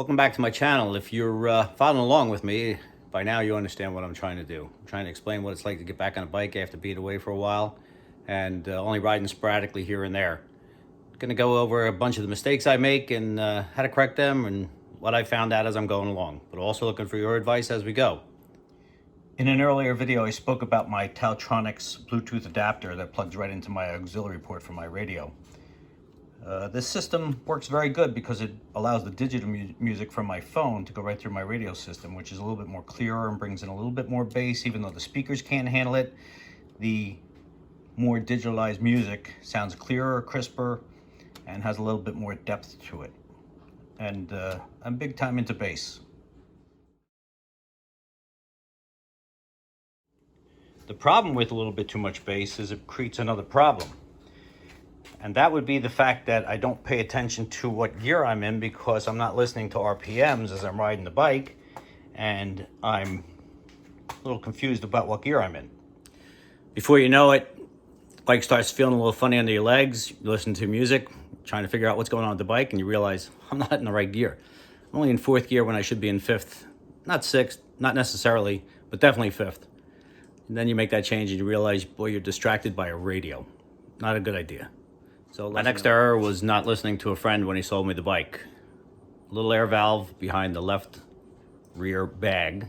Welcome back to my channel. If you're following along with me, by now you understand what I'm trying to do. I'm trying to explain what it's like to get back on a bike after being away for a while and only riding sporadically here and there. Going to go over a bunch of the mistakes I make and how to correct them and what I found out as I'm going along, but also looking for your advice as we go. In an earlier video, I spoke about my Tautronix Bluetooth adapter that plugs right into my auxiliary port for my radio. This system works very good because it allows the digital music from my phone to go right through my radio system, which is a little bit more clearer and brings in a little bit more bass. Even though the speakers can't handle it, the more digitalized music sounds clearer, crisper, and has a little bit more depth to it. And I'm big time into bass. The problem with a little bit too much bass is it creates another problem. And that would be the fact that I don't pay attention to what gear I'm in because I'm not listening to RPMs as I'm riding the bike, and I'm a little confused about what gear I'm in. Before you know it, the bike starts feeling a little funny under your legs. You listen to music, trying to figure out what's going on with the bike, and you realize I'm not in the right gear. I'm only in fourth gear when I should be in fifth. Not sixth, not necessarily, but definitely fifth. And then you make that change and you realize, boy, you're distracted by a radio. Not a good idea. So my next error was not listening to a friend when he sold me the bike. A little air valve behind the left rear bag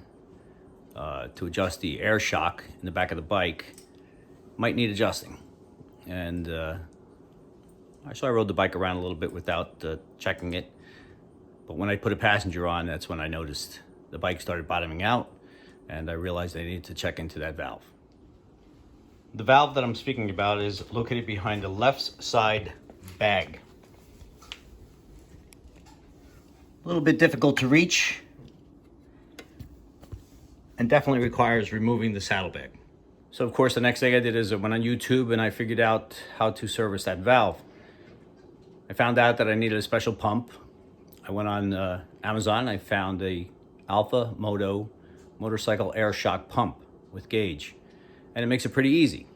to adjust the air shock in the back of the bike might need adjusting. And so I rode the bike around a little bit without checking it. But when I put a passenger on, that's when I noticed the bike started bottoming out, and I realized I needed to check into that valve. The valve that I'm speaking about is located behind the left side bag. A little bit difficult to reach and definitely requires removing the saddlebag. So of course the next thing I did is I went on YouTube and I figured out how to service that valve. I found out that I needed a special pump. I went on Amazon. I found a Alpha Moto motorcycle air shock pump with gauge, and it makes it pretty easy.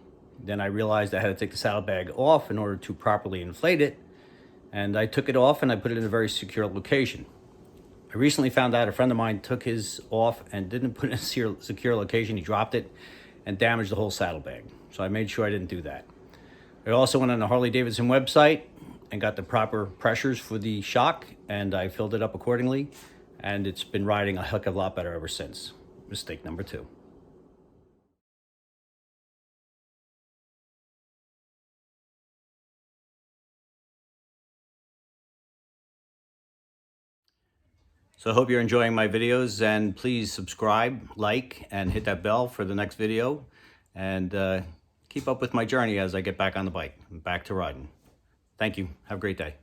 Then I realized I had to take the saddlebag off in order to properly inflate it, and I took it off and I put it in a very secure location. I recently found out a friend of mine took his off and didn't put it in a secure location. He dropped it and damaged the whole saddlebag. So I made sure I didn't do that. I also went on the Harley Davidson website and got the proper pressures for the shock, and I filled it up accordingly, and it's been riding a heck of a lot better ever since. Mistake number 2. So I hope you're enjoying my videos, and please subscribe, like, and hit that bell for the next video, and keep up with my journey as I get back on the bike and back to riding. Thank you. Have a great day.